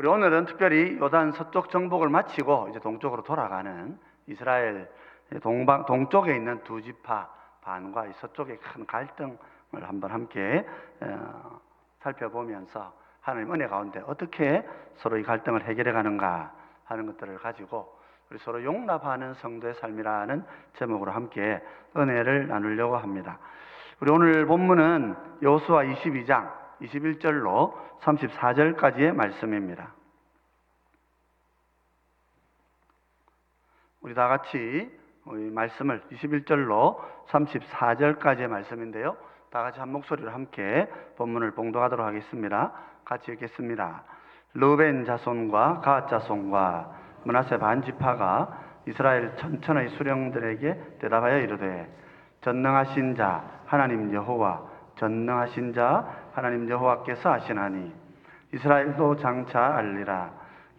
우리 오늘은 특별히 요단 서쪽 정복을 마치고 이제 동쪽으로 돌아가는 이스라엘 동쪽에 있는 두 지파 반과 이 서쪽의 큰 갈등을 한번 함께 살펴보면서 하나님 은혜 가운데 어떻게 서로 이 갈등을 해결해 가는가 하는 것들을 가지고 우리 서로 용납하는 성도의 삶이라는 제목으로 함께 은혜를 나누려고 합니다. 우리 오늘 본문은 여호수아 22장 21절로 34절까지의 말씀입니다. 우리 다 같이 말씀을 21절로 34절까지의 말씀인데요. 다 같이 한 목소리로 함께 본문을 봉독하도록 하겠습니다. 같이 읽겠습니다. 르우벤 자손과 갓 자손과 므낫세 반 지파가 이스라엘 천천의 수령들에게 대답하여 이르되 전능하신 자 하나님 여호와 전능하신 자 하나님 여호와께서 하시나니 이스라엘도 장차 알리라.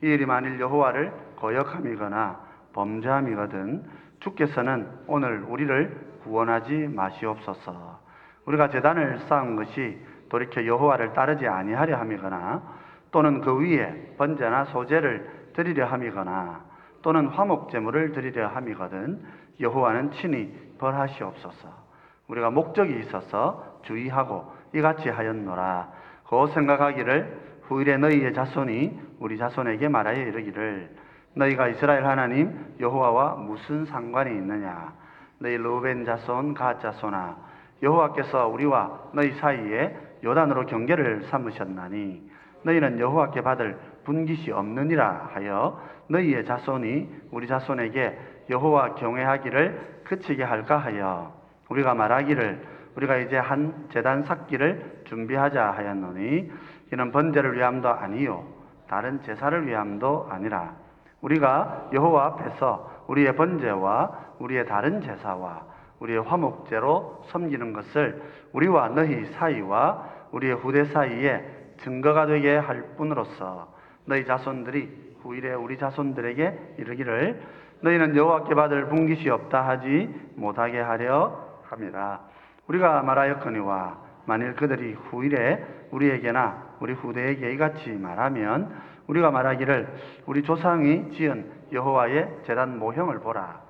이 일이 만일 여호와를 거역함이거나 범죄함이거든 주께서는 오늘 우리를 구원하지 마시옵소서. 우리가 제단을 쌓은 것이 돌이켜 여호와를 따르지 아니하려 함이거나 또는 그 위에 번제나 소제를 드리려 함이거나 또는 화목제물을 드리려 함이거든 여호와는 친히 벌하시옵소서. 우리가 목적이 있어서 주의하고 이같이 하였노라. 곧 생각하기를 후일에 너희의 자손이 우리 자손에게 말하여 이르기를 너희가 이스라엘 하나님 여호와와 무슨 상관이 있느냐. 너희 르우벤 자손 갓 자손아 여호와께서 우리와 너희 사이에 요단으로 경계를 삼으셨나니 너희는 여호와께 받을 분깃이 없느니라 하여 너희의 자손이 우리 자손에게 여호와 경외하기를 그치게 할까 하여 우리가 말하기를 우리가 이제 한 제단 쌓기를 준비하자 하였노니 이는 번제를 위함도 아니요 다른 제사를 위함도 아니라 우리가 여호와 앞에서 우리의 번제와 우리의 다른 제사와 우리의 화목제로 섬기는 것을 우리와 너희 사이와 우리의 후대 사이에 증거가 되게 할 뿐으로서 너희 자손들이 후일에 우리 자손들에게 이르기를 너희는 여호와께 받을 분깃이 없다 하지 못하게 하려 함이라. 우리가 말하였거니와 만일 그들이 후일에 우리에게나 우리 후대에게 이같이 말하면 우리가 말하기를 우리 조상이 지은 여호와의 제단 모형을 보라.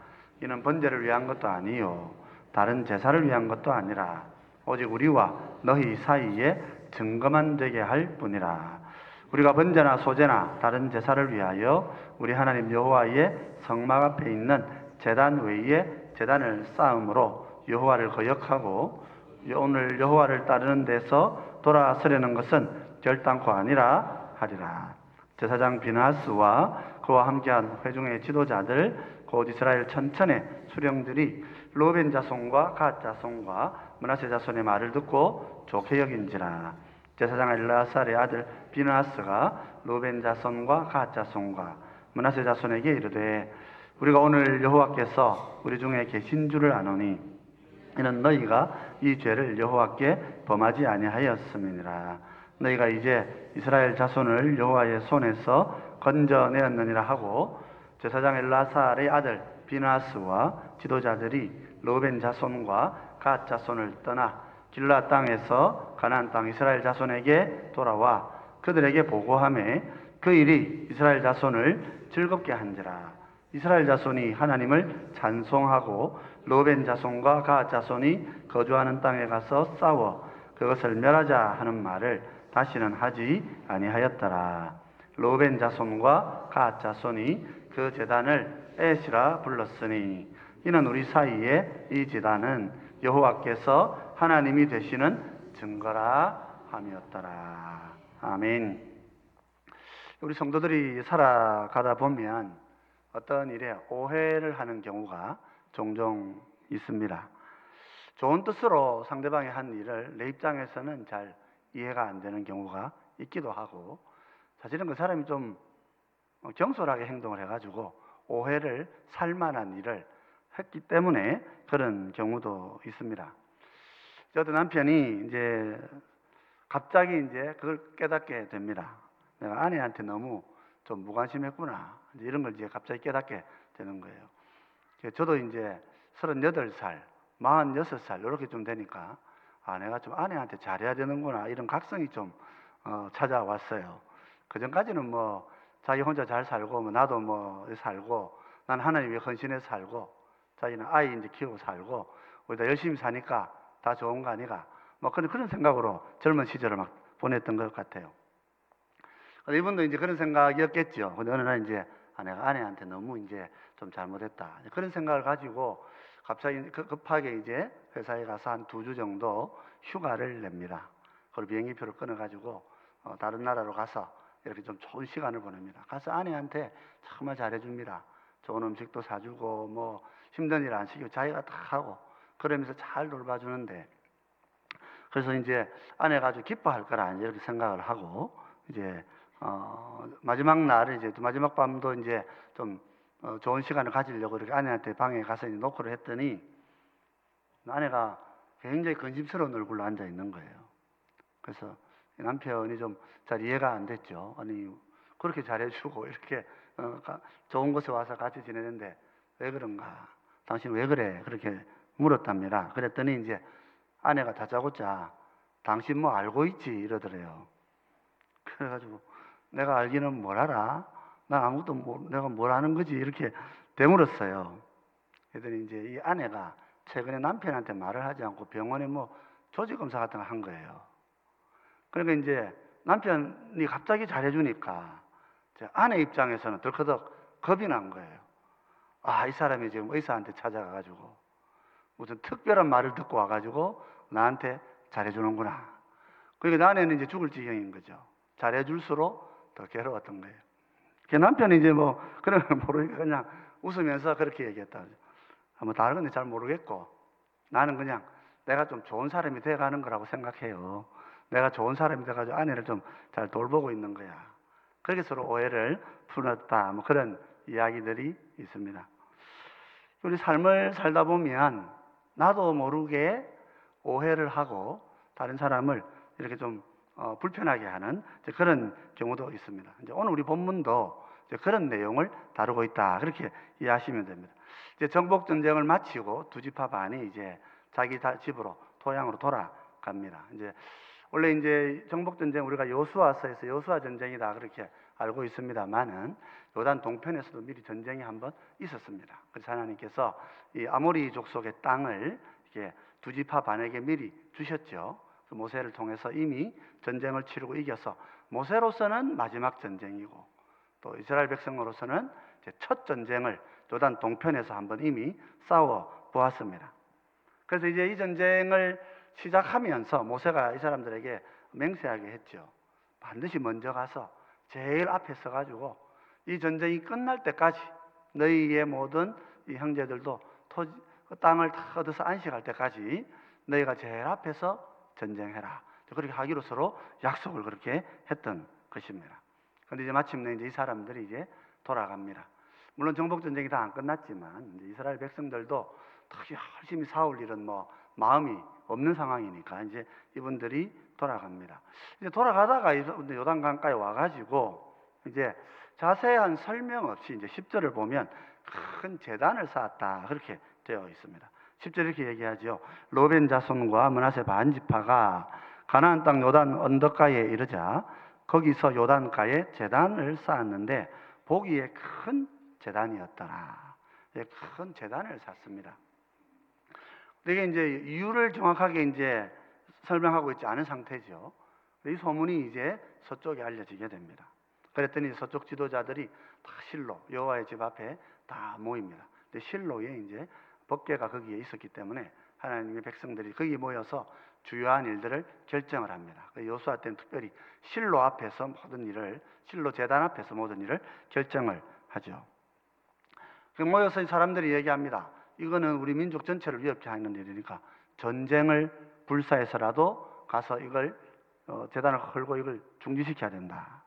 이는 번제를 위한 것도 아니요 다른 제사를 위한 것도 아니라 오직 우리와 너희 사이에 증거만 되게 할 뿐이라. 우리가 번제나 소제나 다른 제사를 위하여 우리 하나님 여호와의 성막 앞에 있는 제단 외에 제단을 쌓음으로 여호와를 거역하고 오늘 여호와를 따르는 데서 돌아서려는 것은 결단코 아니라 하리라. 제사장 비나스와 그와 함께한 회중의 지도자들 곧 이스라엘 천천의 수령들이 르우벤 자손과 갓 자손과 므낫세 자손의 말을 듣고 좋게 여긴지라. 제사장 엘르아살의 아들 비나스가 르우벤 자손과 갓 자손과 므낫세 자손에게 이르되 우리가 오늘 여호와께서 우리 중에 계신 줄을 아노니 이는 너희가 이 죄를 여호와께 범하지 아니하였음이니라. 너희가 이제 이스라엘 자손을 여호와의 손에서 건져내었느니라 하고 제사장 엘르아살의 아들 비나스와 지도자들이 르우벤 자손과 갓 자손을 떠나 길라 땅에서 가나안 땅 이스라엘 자손에게 돌아와 그들에게 보고하매 그 일이 이스라엘 자손을 즐겁게 한지라. 이스라엘 자손이 하나님을 찬송하고 르우벤 자손과 갓 자손이 거주하는 땅에 가서 싸워 그것을 멸하자 하는 말을 다시는 하지 아니하였더라. 르우벤 자손과 갓 자손이 그 제단을 에시라 불렀으니 이는 우리 사이에 이 제단은 여호와께서 하나님이 되시는 증거라 함이었더라. 아멘. 우리 성도들이 살아가다 보면 어떤 일에 오해를 하는 경우가 종종 있습니다. 좋은 뜻으로 상대방이 한 일을 내 입장에서는 잘 이해가 안 되는 경우가 있기도 하고 사실은 그 사람이 좀 경솔하게 행동을 해가지고 오해를 살 만한 일을 했기 때문에 그런 경우도 있습니다. 저도 남편이 이제 갑자기 이제 그걸 깨닫게 됩니다. 내가 아내한테 너무 좀 무관심했구나. 이런 걸 이제 갑자기 깨닫게 되는 거예요. 저도 이제 38살, 46살 이렇게 좀 되니까 내가 좀 아내한테 잘해야 되는구나 이런 각성이 좀 찾아왔어요. 그 전까지는 뭐 자기 혼자 잘 살고 뭐 나도 뭐 살고 난 하나님 위해 헌신해서 살고 자기는 아이 이제 키우고 살고 우리 다 열심히 사니까 다 좋은 거 아니가 뭐 그런 생각으로 젊은 시절을 막 보냈던 것 같아요. 근데 이분도 이제 그런 생각이었겠죠. 근데 어느 날 이제 내가 아내한테 너무 이제 좀 잘못했다 그런 생각을 가지고 갑자기 급하게 이제 회사에 가서 한 2주 정도 휴가를 냅니다. 그리고 비행기표를 끊어가지고 다른 나라로 가서 이렇게 좀 좋은 시간을 보냅니다. 가서 아내한테 정말 잘해줍니다. 좋은 음식도 사주고 뭐 힘든 일 안 시키고 자기가 다 하고 그러면서 잘 돌봐주는데 그래서 이제 아내가 아주 기뻐할 거라 이렇게 생각을 하고 이제 마지막 날 이제 마지막 밤도 이제 좀 좋은 시간을 가지려고 이렇게 아내한테 방에 가서 이제 노크를 했더니 아내가 굉장히 근심스러운 얼굴로 앉아 있는 거예요. 그래서 남편이 좀 잘 이해가 안 됐죠. 아니 그렇게 잘해주고 이렇게 좋은 곳에 와서 같이 지내는데 왜 그런가? 당신 왜 그래? 그렇게 물었답니다. 그랬더니 이제 아내가 다짜고짜 당신 뭐 알고 있지 이러더래요. 그래가지고 내가 알기는 뭘 알아? 난 아무것도 내가 뭘 아는 거지 이렇게 되물었어요. 그랬더니 이제 이 아내가 최근에 남편한테 말을 하지 않고 병원에 뭐 조직 검사 같은 걸 한 거예요. 그러니까 이제 남편이 갑자기 잘해주니까 아내 입장에서는 덜커덕 겁이 난 거예요. 아, 이 사람이 지금 의사한테 찾아가가지고 무슨 특별한 말을 듣고 와가지고 나한테 잘해주는구나. 그러니까 아내는 이제 죽을 지경인 거죠. 잘해줄수록 더 괴로웠던 거예요. 그 남편이 이제 뭐 그런 걸 모르니까 그냥 웃으면서 그렇게 얘기했다. 뭐 다른 건 잘 모르겠고 나는 그냥 내가 좀 좋은 사람이 돼가는 거라고 생각해요. 내가 좋은 사람이 돼가지고 아내를 좀 잘 돌보고 있는 거야. 그렇게 서로 오해를 풀었다. 뭐 그런 이야기들이 있습니다. 우리 삶을 살다 보면 나도 모르게 오해를 하고 다른 사람을 이렇게 좀 불편하게 하는 그런 경우도 있습니다. 이제 오늘 우리 본문도 그런 내용을 다루고 있다. 그렇게 이해하시면 됩니다. 이제 정복 전쟁을 마치고 두 지파 반이 이제 자기 집으로 토양으로 돌아갑니다. 이제 원래 이제 정복 전쟁 우리가 여호수아서에서 여호수아 전쟁이다 그렇게 알고 있습니다만은 요단 동편에서도 미리 전쟁이 한번 있었습니다. 그래서 하나님께서 이 아모리 족속의 땅을 이렇게 두 지파 반에게 미리 주셨죠. 그 모세를 통해서 이미 전쟁을 치르고 이겨서 모세로서는 마지막 전쟁이고 또 이스라엘 백성으로서는 이제 첫 전쟁을 요단 동편에서 한번 이미 싸워 보았습니다. 그래서 이제 이 전쟁을 시작하면서 모세가 이 사람들에게 맹세하게 했죠. 반드시 먼저 가서 제일 앞에 서가지고 이 전쟁이 끝날 때까지 너희의 모든 이 형제들도 땅을 다 얻어서 안식할 때까지 너희가 제일 앞에서 전쟁해라. 그렇게 하기로 서로 약속을 그렇게 했던 것입니다. 그런데 이제 마침내 이제 이 사람들이 이제 돌아갑니다. 물론 정복 전쟁이 다 안 끝났지만 이제 이스라엘 백성들도 특히 열심히 싸울 일은 뭐 마음이 없는 상황이니까 이제 이분들이 돌아갑니다. 이제 돌아가다가 요단강가에 와가지고 이제 자세한 설명 없이 이제 10절을 보면 큰 제단을 쌓았다 그렇게 되어 있습니다. 10절 이렇게 얘기하죠. 로벤 자손과 므낫세 반 지파가 가나안 땅 요단 언덕가에 이르자 거기서 요단가에 제단을 쌓았는데 보기에 큰 제단이었더라. 큰 제단을 쌓습니다. 이게 이제 이유를 정확하게 이제 설명하고 있지 않은 상태죠. 이 소문이 이제 서쪽에 알려지게 됩니다. 그랬더니 서쪽 지도자들이 다 실로 여호와의 집 앞에 다 모입니다. 근데 실로에 이제 법궤가 거기에 있었기 때문에 하나님의 백성들이 거기 모여서 주요한 일들을 결정을 합니다. 여호수아 때는 특별히 실로 앞에서 모든 일을 실로 제단 앞에서 모든 일을 결정을 하죠. 모여서 이 사람들이 얘기합니다. 이거는 우리 민족 전체를 위협케 하는 일이니까 전쟁을 불사해서라도 가서 이걸 제단을 헐고 이걸 중지시켜야 된다.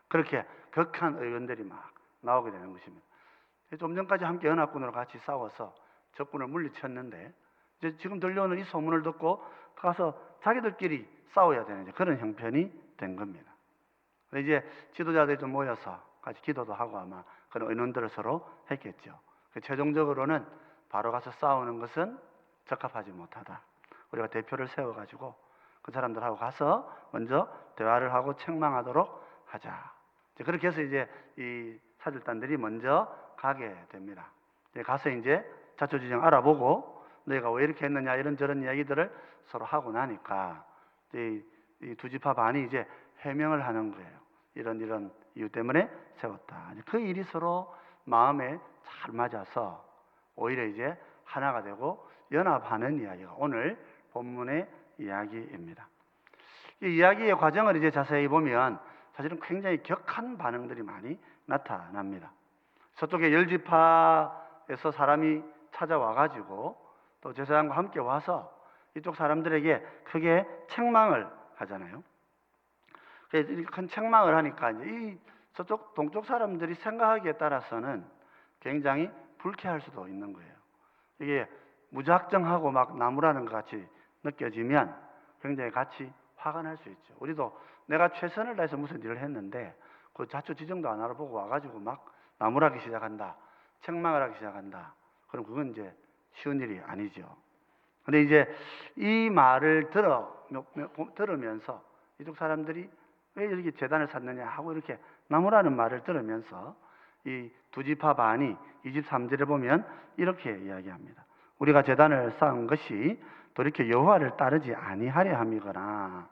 그렇게 격한 의원들이 막 나오게 되는 것입니다. 좀 전까지 함께 연합군으로 같이 싸워서 적군을 물리쳤는데 이제 지금 들려오는 이 소문을 듣고 가서 자기들끼리 싸워야 되는 그런 형편이 된 겁니다. 이제 지도자들이 좀 모여서 같이 기도도 하고 아마 그런 의논들을 서로 했겠죠. 최종적으로는 바로 가서 싸우는 것은 적합하지 못하다. 우리가 대표를 세워가지고 그 사람들하고 가서 먼저 대화를 하고 책망하도록 하자. 그렇게 해서 이제 이 사절단들이 먼저 가게 됩니다. 가서 이제 자초지정 알아보고 너희가 왜 이렇게 했느냐 이런저런 이야기들을 서로 하고 나니까 이 두 지파 반이 이제 해명을 하는 거예요. 이런 이유 때문에 세웠다. 그 일이 서로 마음에 잘 맞아서 오히려 이제 하나가 되고 연합하는 이야기가 오늘 본문의 이야기입니다. 이 이야기의 과정을 이제 자세히 보면 사실은 굉장히 격한 반응들이 많이 나타납니다. 서쪽의 10지파에서 사람이 찾아와 가지고 또 제사장과 함께 와서 이쪽 사람들에게 크게 책망을 하잖아요. 그래서 큰 책망을 하니까 이제 이 서쪽 동쪽 사람들이 생각하기에 따라서는 굉장히 불쾌할 수도 있는 거예요. 이게 무작정하고 막 나무라는 것 같이 느껴지면 굉장히 같이 화가 날 수 있죠. 우리도 내가 최선을 다해서 무슨 일을 했는데 그 자초 지정도 안 알아보고 와가지고 막 나무라기 시작한다, 책망을 하기 시작한다. 그럼 그건 이제 쉬운 일이 아니죠. 근데 이제 이 말을 들으면서 이쪽 사람들이 왜 이렇게 제단을 샀느냐 하고 이렇게 나무라는 말을 들으면서 이 두 지파 반이 23절에 보면 이렇게 이야기합니다. 우리가 제단을 쌓은 것이 돌이켜 여호와를 따르지 아니하려 함이거나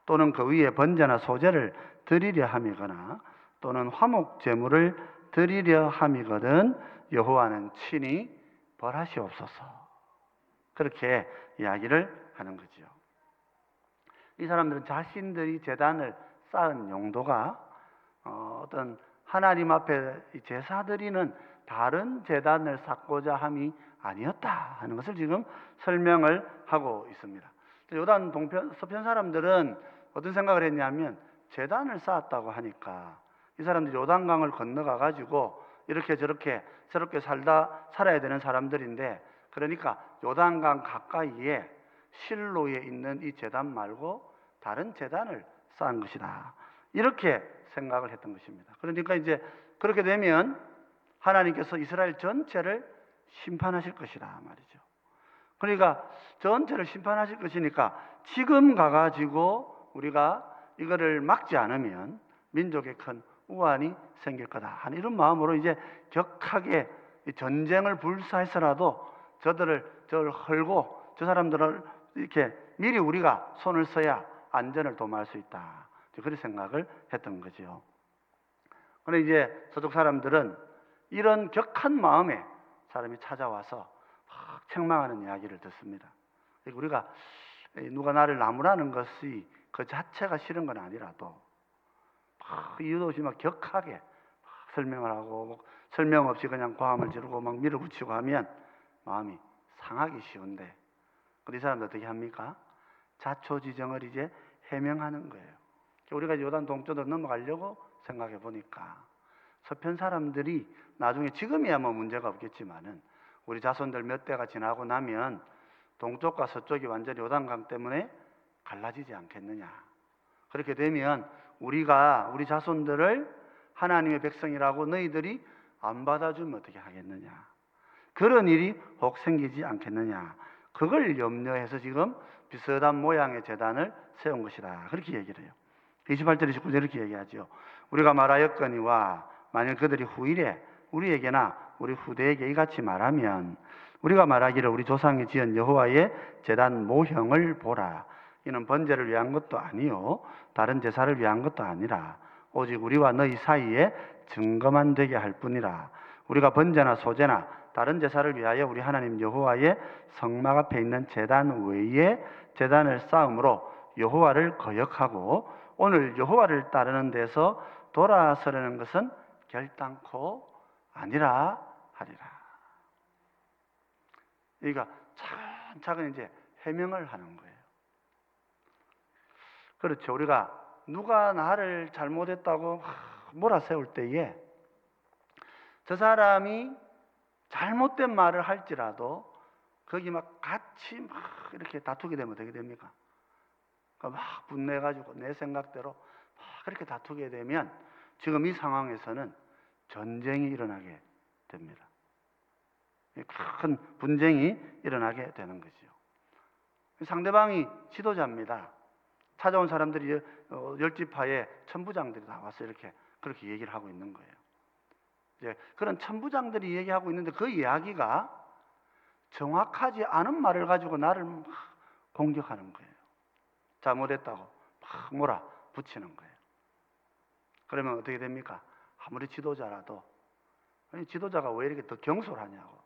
또는 그 위에 번제나 소제를 드리려 함이거나 또는 화목 제물을 드리려 함이거든 여호와는 친히 벌하시옵소서. 그렇게 이야기를 하는 거죠. 이 사람들은 자신들이 제단을 쌓은 용도가 어떤 하나님 앞에 제사 드리는 다른 제단을 쌓고자 함이 아니었다 하는 것을 지금 설명을 하고 있습니다. 요단 동편 서편 사람들은 어떤 생각을 했냐면 제단을 쌓았다고 하니까 이 사람들이 요단강을 건너가 가지고 이렇게 저렇게 새롭게 살아야 되는 사람들인데 그러니까 요단강 가까이에 실로에 있는 이 제단 말고 다른 제단을 쌓은 것이다. 이렇게 생각을 했던 것입니다. 그러니까 이제 그렇게 되면 하나님께서 이스라엘 전체를 심판하실 것이다 말이죠. 그러니까 전체를 심판하실 것이니까 지금 가가지고 우리가 이거를 막지 않으면 민족에 큰 우환이 생길 거다 하는 이런 마음으로 이제 격하게 전쟁을 불사해서라도 저를 헐고 저 사람들을 이렇게 미리 우리가 손을 써야 안전을 도모할 수 있다. 그런 생각을 했던 거죠. 그런데 이제 서쪽 사람들은 이런 격한 마음에 사람이 찾아와서 책망하는 이야기를 듣습니다. 우리가 누가 나를 나무라는 것이 그 자체가 싫은 건 아니라도 이유도 없이 막 격하게 설명을 하고 설명 없이 그냥 고함을 지르고 막 밀어붙이고 하면 마음이 상하기 쉬운데 이 사람들 어떻게 합니까? 자초지정을 이제 해명하는 거예요. 우리가 요단 동쪽으로 넘어가려고 생각해 보니까 서편 사람들이 나중에 지금이야 뭐 문제가 없겠지만은 우리 자손들 몇 대가 지나고 나면 동쪽과 서쪽이 완전히 요단강 때문에 갈라지지 않겠느냐. 그렇게 되면 우리가 우리 자손들을 하나님의 백성이라고 너희들이 안 받아주면 어떻게 하겠느냐. 그런 일이 혹 생기지 않겠느냐. 그걸 염려해서 지금 비슷한 모양의 제단을 세운 것이다. 그렇게 얘기를 해요. 28절, 29절 이렇게 얘기하죠. 우리가 말하였거니와 만일 그들이 후일에 우리에게나 우리 후대에게 이같이 말하면 우리가 말하기를 우리 조상이 지은 여호와의 제단 모형을 보라. 이는 번제를 위한 것도 아니요 다른 제사를 위한 것도 아니라 오직 우리와 너희 사이에 증거만 되게 할 뿐이라. 우리가 번제나 소제나 다른 제사를 위하여 우리 하나님 여호와의 성막 앞에 있는 제단 외에 제단을 쌓음으로 여호와를 거역하고 오늘 여호와를 따르는 데서 돌아서려는 것은 결단코 아니라 하리라. 그러니까 차근차근 이제 해명을 하는 거예요. 그렇죠. 우리가 누가 나를 잘못했다고 몰아세울 때에 저 사람이 잘못된 말을 할지라도 거기 막 같이 막 이렇게 다투게 되면 어떻게 됩니까? 막 분내가지고 내 생각대로 막 그렇게 다투게 되면 지금 이 상황에서는 전쟁이 일어나게 됩니다. 큰 분쟁이 일어나게 되는 거죠. 상대방이 지도자입니다. 찾아온 사람들이 10지파의 천부장들이 다 와서 이렇게 그렇게 얘기를 하고 있는 거예요. 이제 그런 천부장들이 얘기하고 있는데 그 이야기가 정확하지 않은 말을 가지고 나를 막 공격하는 거예요. 잘못했다고 막 몰아붙이는 거예요. 그러면 어떻게 됩니까? 아무리 지도자라도, 아니, 지도자가 왜 이렇게 더 경솔하냐고,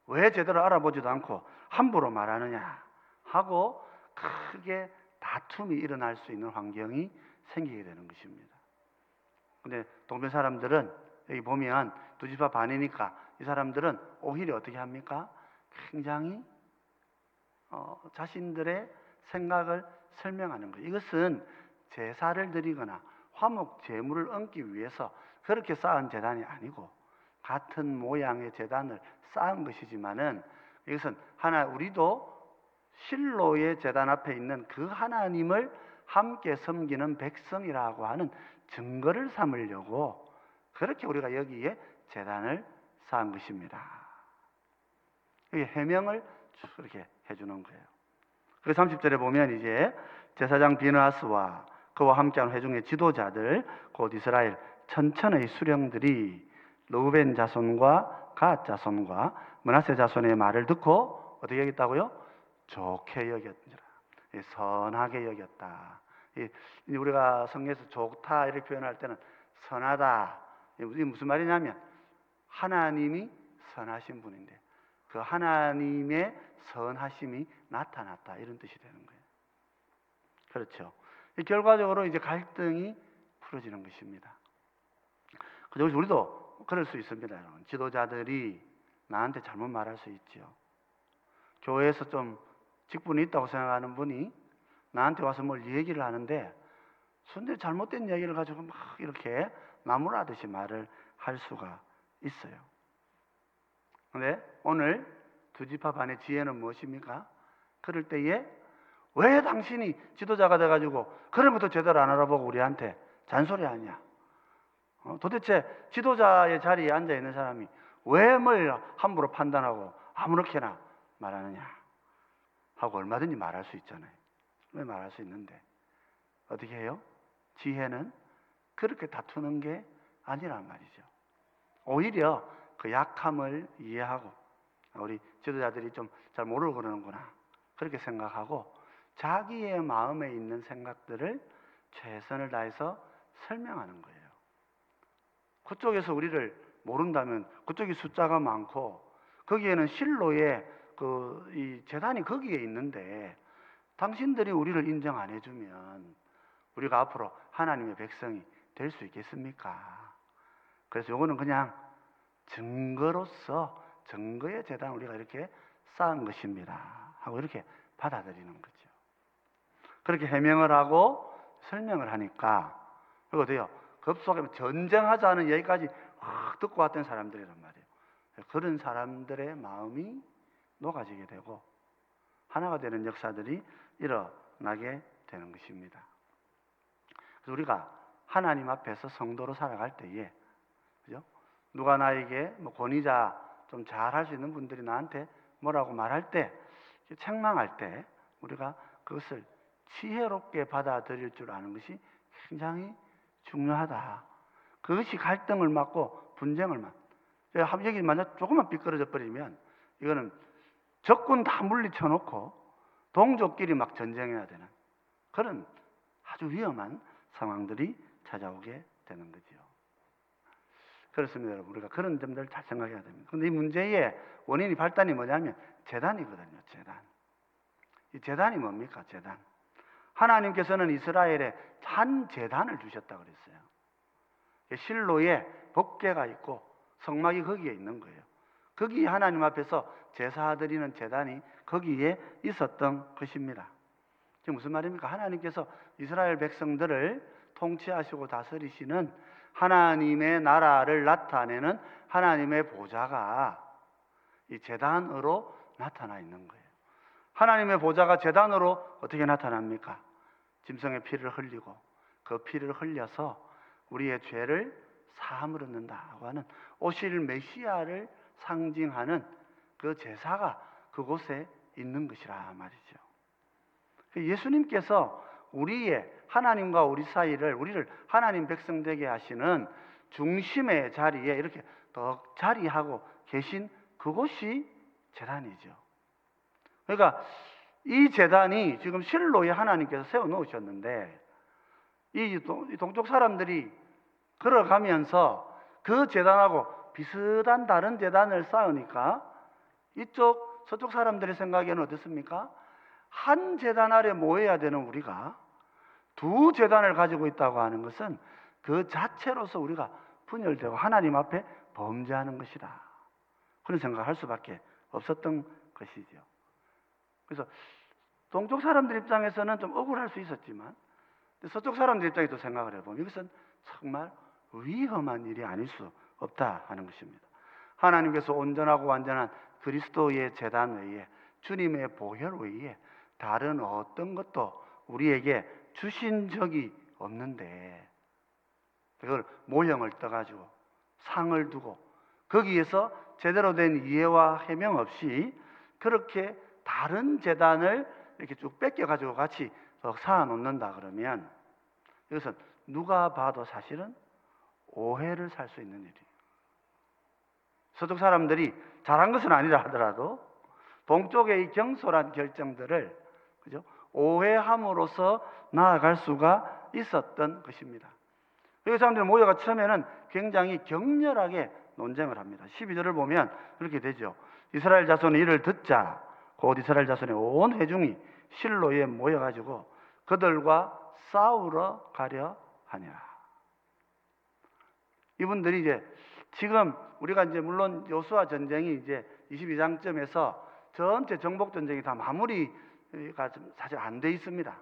왜 제대로 알아보지도 않고 함부로 말하느냐 하고 크게 다툼이 일어날 수 있는 환경이 생기게 되는 것입니다. 근데 동변 사람들은 여기 보면 두 지파 반이니까 이 사람들은 오히려 어떻게 합니까? 굉장히 자신들의 생각을 설명하는 거예요. 이것은 제사를 드리거나 화목 제물을 얹기 위해서 그렇게 쌓은 제단이 아니고 같은 모양의 제단을 쌓은 것이지만은 이것은 우리도 실로의 제단 앞에 있는 그 하나님을 함께 섬기는 백성이라고 하는 증거를 삼으려고 그렇게 우리가 여기에 제단을 쌓은 것입니다. 여기 해명을 이렇게 해주는 거예요. 그래서 30절에 보면 이제 제사장 비느하스와 그와 함께하는 회중의 지도자들 곧 이스라엘 천천의 수령들이 르우벤 자손과 갓 자손과 므낫세 자손의 말을 듣고 어떻게 여겼다고요? 좋게 여겼니라. 선하게 여겼다. 우리가 성경에서 좋다 이렇게 표현할 때는 선하다. 이게 무슨 말이냐면 하나님이 선하신 분인데 그 하나님의 선하심이 나타났다 이런 뜻이 되는 거예요. 그렇죠. 결과적으로 이제 갈등이 풀어지는 것입니다. 그래서 우리도 그럴 수 있습니다. 여러분. 지도자들이 나한테 잘못 말할 수 있죠. 교회에서 좀 직분이 있다고 생각하는 분이 나한테 와서 뭘 얘기를 하는데 순전히 잘못된 얘기를 가지고 막 이렇게 나무라듯이 말을 할 수가 있어요. 그런데 오늘 두 지파 반의 지혜는 무엇입니까? 그럴 때에 왜 당신이 지도자가 돼가지고 그런 것도 제대로 안 알아보고 우리한테 잔소리하냐? 도대체 지도자의 자리에 앉아 있는 사람이 왜 뭘 함부로 판단하고 아무렇게나 말하느냐? 하고 얼마든지 말할 수 있잖아요. 왜 말할 수 있는데 어떻게 해요? 지혜는 그렇게 다투는 게 아니란 말이죠. 오히려 그 약함을 이해하고 우리 지도자들이 좀 잘 모르고 그러는구나 그렇게 생각하고 자기의 마음에 있는 생각들을 최선을 다해서 설명하는 거예요. 그쪽에서 우리를 모른다면 그쪽이 숫자가 많고 거기에는 실로의 이 제단이 거기에 있는데 당신들이 우리를 인정 안 해주면 우리가 앞으로 하나님의 백성이 될 수 있겠습니까? 그래서 요거는 그냥 증거로서 증거의 제단을 우리가 이렇게 쌓은 것입니다 하고 이렇게 받아들이는 거죠. 그렇게 해명을 하고 설명을 하니까 그리고 어때요? 급속에 전쟁하자는 얘기까지 확 듣고 왔던 사람들이란 말이에요. 그런 사람들의 마음이 녹아지게 되고 하나가 되는 역사들이 일어나게 되는 것입니다. 그래서 우리가 하나님 앞에서 성도로 살아갈 때에 그죠? 누가 나에게 권위자 좀 잘할 수 있는 분들이 나한테 뭐라고 말할 때 책망할 때 우리가 그것을 지혜롭게 받아들일 줄 아는 것이 굉장히 중요하다. 그것이 갈등을 막고 분쟁을 여기 만약 조금만 삐뚤어져 버리면 이거는 적군 다 물리쳐 놓고 동족끼리 막 전쟁해야 되는 그런 아주 위험한 상황들이 찾아오게 되는 거죠. 그렇습니다, 여러분. 우리가 그런 점들을 잘 생각해야 됩니다. 그런데 이 문제의 원인이 발단이 뭐냐면 제단이거든요. 제단. 이 제단이 뭡니까? 제단. 하나님께서는 이스라엘에 한 제단을 주셨다 그랬어요. 실로에 법궤가 있고 성막이 거기에 있는 거예요. 거기 하나님 앞에서 제사 드리는 제단이 거기에 있었던 것입니다. 지금 무슨 말입니까? 하나님께서 이스라엘 백성들을 통치하시고 다스리시는 하나님의 나라를 나타내는 하나님의 보좌가 이 제단으로 나타나 있는 거예요. 하나님의 보좌가 제단으로 어떻게 나타납니까? 짐승의 피를 흘리고 그 피를 흘려서 우리의 죄를 사함을 얻는다고 하는 오실 메시아를 상징하는 그 제사가 그곳에 있는 것이라 말이죠. 예수님께서 우리의 하나님과 우리 사이를 우리를 하나님 백성 되게 하시는 중심의 자리에 이렇게 더 자리하고 계신 그곳이 제단이죠. 그러니까 이 제단이 지금 실로에 하나님께서 세워 놓으셨는데 이 동쪽 사람들이 걸어가면서 그 제단하고 비슷한 다른 제단을 쌓으니까 이쪽 서쪽 사람들의 생각에는 어떻습니까? 한 제단 아래 모여야 되는 우리가 두 제단을 가지고 있다고 하는 것은 그 자체로서 우리가 분열되고 하나님 앞에 범죄하는 것이다. 그런 생각을 할 수밖에 없었던 것이죠. 그래서 동쪽 사람들 입장에서는 좀 억울할 수 있었지만 서쪽 사람들 입장에서 생각을 해보면 이것은 정말 위험한 일이 아닐 수 없다 하는 것입니다. 하나님께서 온전하고 완전한 그리스도의 제단 외에 주님의 보혈 외에 다른 어떤 것도 우리에게 주신 적이 없는데 그걸 모형을 떠가지고 상을 두고 거기에서 제대로 된 이해와 해명 없이 그렇게 다른 제단을 이렇게 쭉 뺏겨가지고 같이 쌓아 놓는다 그러면 이것은 누가 봐도 사실은 오해를 살 수 있는 일이에요. 서쪽 사람들이 잘한 것은 아니라 하더라도 동쪽의 이 경솔한 결정들을 그죠? 오해함으로써 나아갈 수가 있었던 것입니다. 그 사람들이 모여가 처음에는 굉장히 격렬하게 논쟁을 합니다. 12절을 보면 그렇게 되죠. 이스라엘 자손이 이를 듣자 곧 이스라엘 자손의 온 회중이 실로에 모여가지고 그들과 싸우러 가려 하니라. 이분들이 이제 지금 우리가 이제 물론 여호수아 전쟁이 이제 22장쯤에서 전체 정복 전쟁이 다 마무리가 사실 안 돼 있습니다.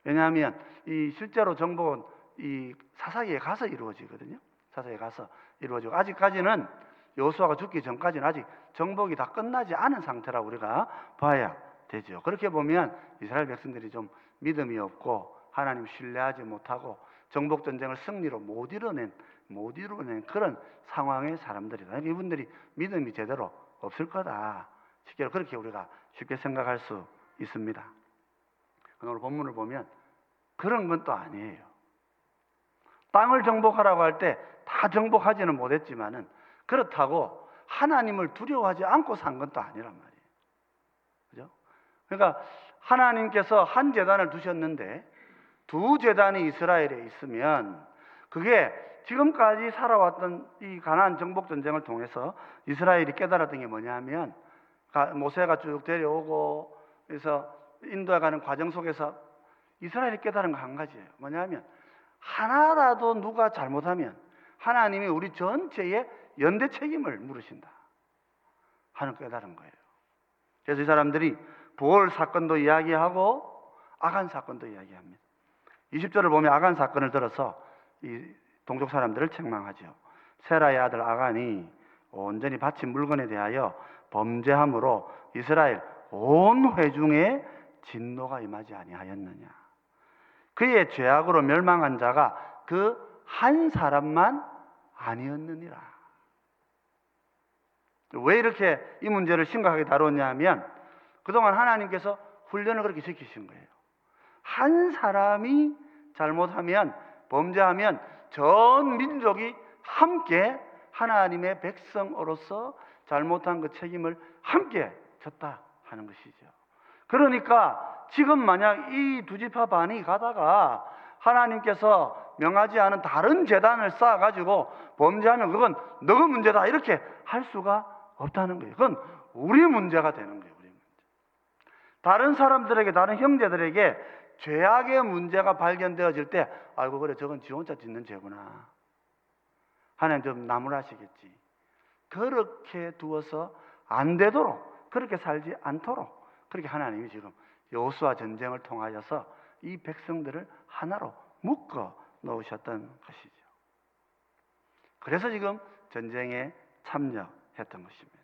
왜냐하면 이 실제로 정복은 이 사사기에 가서 이루어지거든요. 사사기에 가서 이루어지고 아직까지는 여호수아가 죽기 전까지는 아직 정복이 다 끝나지 않은 상태라고 우리가 봐야 되죠. 그렇게 보면 이스라엘 백성들이 좀 믿음이 없고 하나님 신뢰하지 못하고 정복 전쟁을 승리로 못 이뤄낸 그런 상황의 사람들이다. 이분들이 믿음이 제대로 없을 거다. 실제로 그렇게 우리가 쉽게 생각할 수 있습니다. 오늘 본문을 보면 그런 건 또 아니에요. 땅을 정복하라고 할 때 다 정복하지는 못했지만은 그렇다고 하나님을 두려워하지 않고 산 건 또 아니란 말이에요. 그죠? 그러니까 하나님께서 한 제단을 두셨는데 두 제단이 이스라엘에 있으면 그게 지금까지 살아왔던 이 가나안 정복 전쟁을 통해서 이스라엘이 깨달았던 게 뭐냐면 모세가 쭉 데려오고 그래서 인도에 가는 과정 속에서 이스라엘이 깨달은 거 한 가지예요. 뭐냐면 하나라도 누가 잘못하면 하나님이 우리 전체의 연대 책임을 물으신다 하는 깨달은 거예요. 그래서 이 사람들이 부월 사건도 이야기하고 아간 사건도 이야기합니다. 20절을 보면 아간 사건을 들어서 이 동족 사람들을 책망하죠. 세라의 아들 아간이 온전히 바친 물건에 대하여 범죄함으로 이스라엘 온 회중에 진노가 임하지 아니하였느냐. 그의 죄악으로 멸망한 자가 그 한 사람만 아니었느니라. 왜 이렇게 이 문제를 심각하게 다뤘냐 하면 그동안 하나님께서 훈련을 그렇게 시키신 거예요. 한 사람이 잘못하면 범죄하면 전 민족이 함께 하나님의 백성으로서 잘못한 그 책임을 함께 졌다 하는 것이죠. 그러니까 지금 만약 이 두 지파 반이 가다가 하나님께서 명하지 않은 다른 제단을 쌓아가지고 범죄하면 그건 너가 문제다 이렇게 할 수가 없다는 거예요. 그건 우리 문제가 되는 거예요. 우리 문제. 다른 사람들에게 다른 형제들에게 죄악의 문제가 발견되어질 때 아이고 그래 저건 지 혼자 짓는 죄구나. 하나님 좀 나무라시겠지. 그렇게 두어서 안 되도록 그렇게 살지 않도록 그렇게 하나님이 지금 여호수아 전쟁을 통하여서 이 백성들을 하나로 묶어 놓으셨던 것이죠. 그래서 지금 전쟁에 참여했던 것입니다.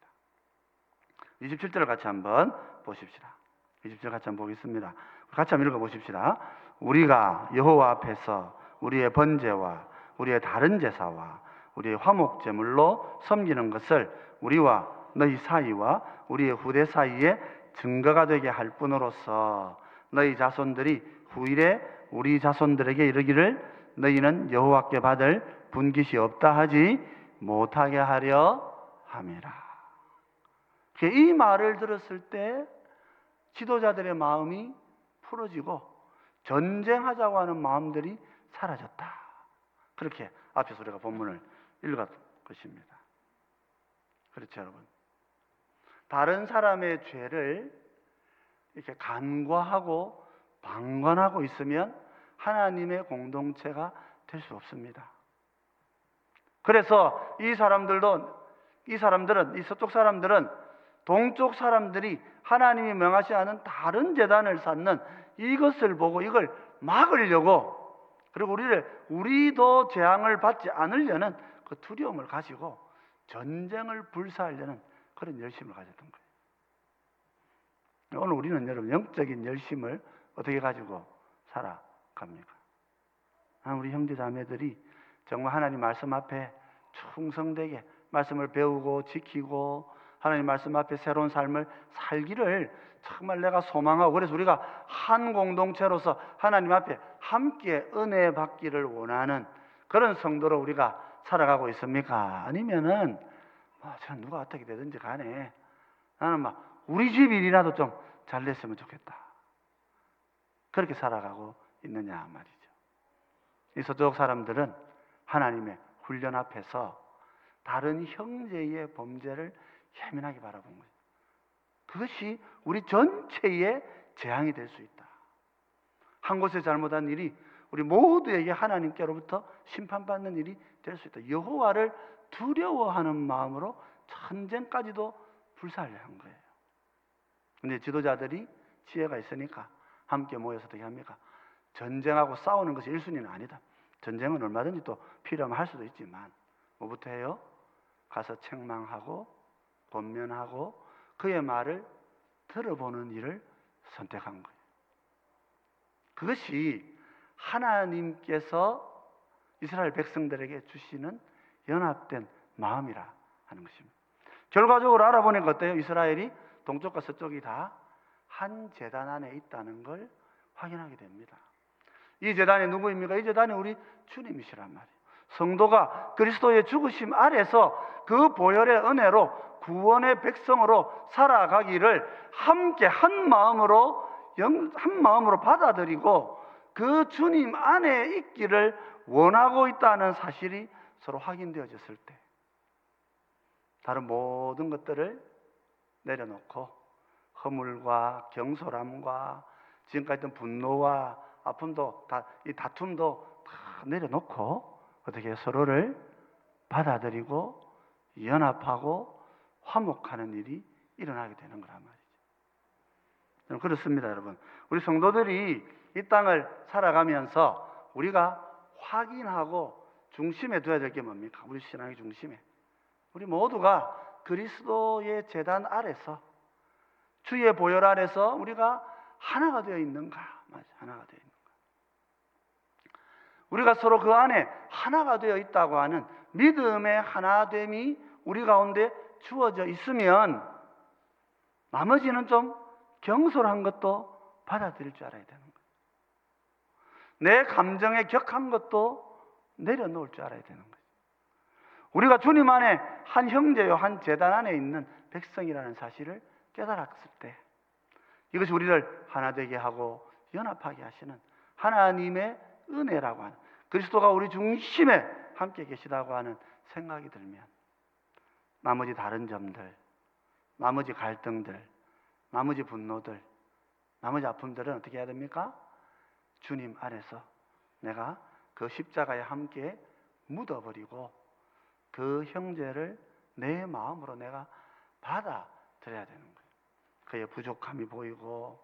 27절을 같이 한번 보십시다. 27절 같이 한번 보겠습니다. 같이 한번 읽어보십시다. 우리가 여호와 앞에서 우리의 번제와 우리의 다른 제사와 우리의 화목제물로 섬기는 것을 우리와 너희 사이와 우리의 후대 사이에 증거가 되게 할 뿐으로서 너희 자손들이 후일에 우리 자손들에게 이르기를 너희는 여호와께 받을 분깃이 없다 하지 못하게 하려 함이라. 이 말을 들었을 때 지도자들의 마음이 풀어지고 전쟁하자고 하는 마음들이 사라졌다. 그렇게 앞에서 우리가 본문을 읽은 것입니다. 그렇죠, 여러분? 다른 사람의 죄를 이렇게 간과하고 방관하고 있으면 하나님의 공동체가 될 수 없습니다. 그래서 이 서쪽 사람들은 동쪽 사람들이 하나님이 명하지 않은 다른 제단을 쌓는 이것을 보고 이걸 막으려고, 그리고 우리도 재앙을 받지 않으려는 그 두려움을 가지고 전쟁을 불사하려는 그런 열심을 가졌던 거예요. 오늘 우리는 여러분 영적인 열심을 어떻게 가지고 살아갑니까? 우리 형제 자매들이 정말 하나님 말씀 앞에 충성되게 말씀을 배우고 지키고 하나님 말씀 앞에 새로운 삶을 살기를 정말 내가 소망하고, 그래서 우리가 한 공동체로서 하나님 앞에 함께 은혜 받기를 원하는 그런 성도로 우리가 살아가고 있습니까? 아니면은 저는 누가 어떻게 되든지 간에 나는 우리 집 일이라도 좀 잘 됐으면 좋겠다, 그렇게 살아가고 있느냐 말이죠. 이 서쪽 사람들은 하나님의 훈련 앞에서 다른 형제의 범죄를 예민하게 바라본 거예요. 그것이 우리 전체의 재앙이 될 수 있다. 한 곳에 잘못한 일이 우리 모두에게 하나님께로부터 심판받는 일이 될 수 있다. 여호와를 두려워하는 마음으로 전쟁까지도 불사하려 한 거예요. 근데 지도자들이 지혜가 있으니까 함께 모여서 어떻게 합니까? 전쟁하고 싸우는 것이 1순위는 아니다. 전쟁은 얼마든지 또 필요하면 할 수도 있지만 뭐부터 해요? 가서 책망하고 권면하고 그의 말을 들어보는 일을 선택한 거예요. 그것이 하나님께서 이스라엘 백성들에게 주시는 연합된 마음이라 하는 것입니다. 결과적으로 알아보니까 어때요? 이스라엘이 동쪽과 서쪽이 다 한 제단 안에 있다는 걸 확인하게 됩니다. 이 제단이 누구입니까? 이 제단이 우리 주님이시란 말이에요. 성도가 그리스도의 죽으심 아래서 그 보혈의 은혜로 구원의 백성으로 살아가기를 함께 한 마음으로 받아들이고 그 주님 안에 있기를 원하고 있다는 사실이 서로 확인되어졌을 때 다른 모든 것들을 내려놓고 허물과 경솔함과 지금까지 있던 분노와 아픔도 이 다툼도 다 내려놓고 어떻게 서로를 받아들이고 연합하고 화목하는 일이 일어나게 되는 거란 말이죠. 그렇습니다, 여러분. 우리 성도들이 이 땅을 살아가면서 우리가 확인하고 중심에 둬야 될 게 뭡니까? 우리 신앙의 중심에 우리 모두가 그리스도의 제단 아래서 주의 보혈 아래서 우리가 하나가 되어 있는가? 맞아, 하나가 되어 있는가? 우리가 서로 그 안에 하나가 되어 있다고 하는 믿음의 하나됨이 우리 가운데 주어져 있으면 나머지는 좀 경솔한 것도 받아들일 줄 알아야 되는 거예요. 내 감정에 격한 것도 내려놓을 줄 알아야 되는 거예요. 우리가 주님 안에 한 형제요 한 제단 안에 있는 백성이라는 사실을 깨달았을 때 이것이 우리를 하나 되게 하고 연합하게 하시는 하나님의 은혜라고 하는, 그리스도가 우리 중심에 함께 계시다고 하는 생각이 들면 나머지 다른 점들, 나머지 갈등들, 나머지 분노들, 나머지 아픔들은 어떻게 해야 됩니까? 주님 안에서 내가 그 십자가에 함께 묻어버리고 그 형제를 내 마음으로 내가 받아들여야 되는 거예요. 그의 부족함이 보이고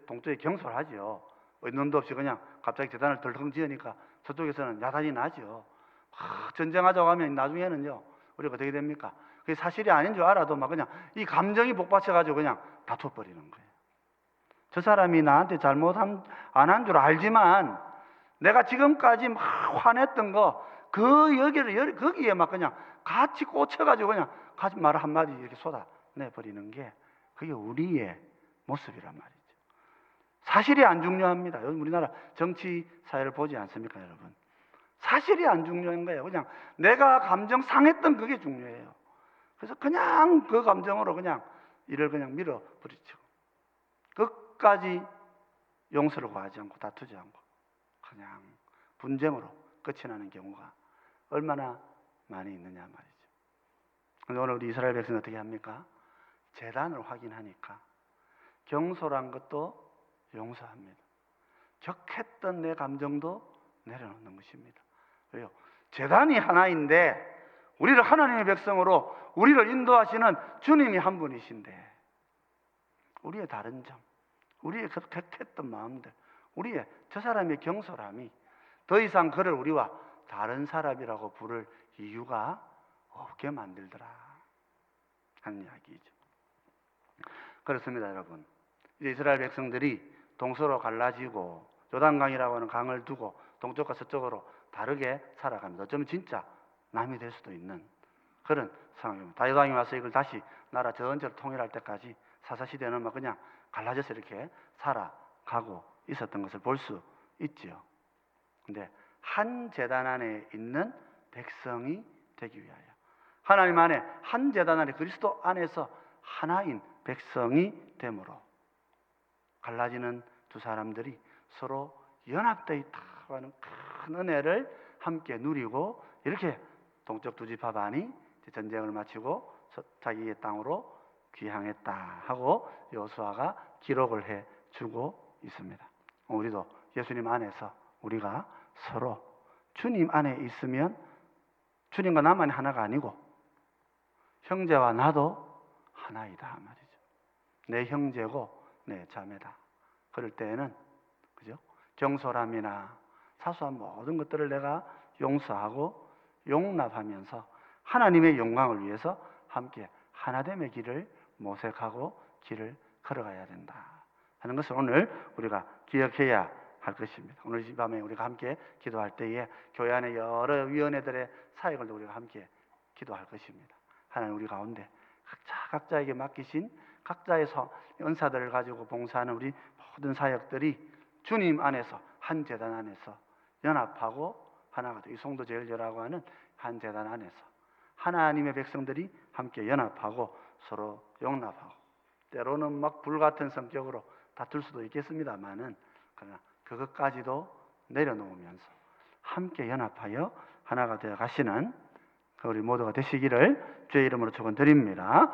동쪽에 경솔하죠. 의논도 없이 그냥 갑자기 재단을 덜컹 지으니까 저쪽에서는 야단이 나죠. 전쟁하자고 하면 나중에는요 우리가 어떻게 됩니까? 그게 사실이 아닌 줄 알아도 막 그냥 이 감정이 복받쳐가지고 그냥 다퉈버리는 거예요. 저 사람이 나한테 잘못 안 한 줄 알지만 내가 지금까지 막 화냈던 거 거기에 막 그냥 같이 꽂혀가지고 그냥 같이 말 한마디 이렇게 쏟아내버리는 게 그게 우리의 모습이란 말이죠. 사실이 안 중요합니다. 요즘 우리나라 정치 사회를 보지 않습니까, 여러분? 사실이 안 중요한 거예요. 그냥 내가 감정 상했던 그게 중요해요. 그래서 그냥 그 감정으로 그냥 이를 그냥 밀어버리죠. 끝까지 용서를 구하지 않고 다투지 않고 그냥 분쟁으로 끝이 나는 경우가 얼마나 많이 있느냐 말이죠. 그런데 오늘 우리 이스라엘 백성은 어떻게 합니까? 재단을 확인하니까 경솔한 것도 용서합니다. 격했던 내 감정도 내려놓는 것입니다. 왜요? 재단이 하나인데 우리를 하나님의 백성으로 우리를 인도하시는 주님이 한 분이신데 우리의 다른 점, 우리의 격했던 마음들, 우리의 저 사람의 경솔함이 더 이상 그를 우리와 다른 사람이라고 부를 이유가 없게 만들더라 하는 이야기죠. 그렇습니다, 여러분. 이제 이스라엘 백성들이 동서로 갈라지고 요단강이라고 하는 강을 두고 동쪽과 서쪽으로 다르게 살아갑니다. 어쩌면 진짜 남이 될 수도 있는 그런 상황입니다. 다윗왕이 와서 이걸 다시 나라 전체를 통일할 때까지 사사시대는 막 그냥 갈라져서 이렇게 살아가고 있었던 것을 볼 수 있지요. 근데 한 제단 안에 있는 백성이 되기 위하여 하나님 안에 한 제단 안에 그리스도 안에서 하나인 백성이 되므로 갈라지는 두 사람들이 서로 연합되어 있다고 하는 큰 은혜를 함께 누리고 이렇게 동쪽 두 지파 반이 전쟁을 마치고 자기의 땅으로 귀향했다 하고 여호수아가 기록을 해주고 있습니다. 우리도 예수님 안에서 우리가 서로 주님 안에 있으면 주님과 나만이 하나가 아니고 형제와 나도 하나이다 말이죠. 내 형제고 내 자매다. 그럴 때에는 그죠? 경솔함이나 사소한 모든 것들을 내가 용서하고 용납하면서 하나님의 영광을 위해서 함께 하나됨의 길을 모색하고 길을 걸어가야 된다 하는 것을 오늘 우리가 기억해야 할 것입니다. 오늘 이 밤에 우리가 함께 기도할 때에 교회 안에 여러 위원회들의 사역을 우리가 함께 기도할 것입니다. 하나님 우리 가운데 각자에게 맡기신 각자의 은사들을 가지고 봉사하는 우리 모든 사역들이 주님 안에서 한 제단 안에서 연합하고 하나가 되고 이 송도제일교라고 하는 한 제단 안에서 하나님의 백성들이 함께 연합하고 서로 용납하고 때로는 막 불같은 성격으로 다툴 수도 있겠습니다만은 그러나 그것까지도 내려놓으면서 함께 연합하여 하나가 되어 가시는 우리 모두가 되시기를 주의 이름으로 축원드립니다.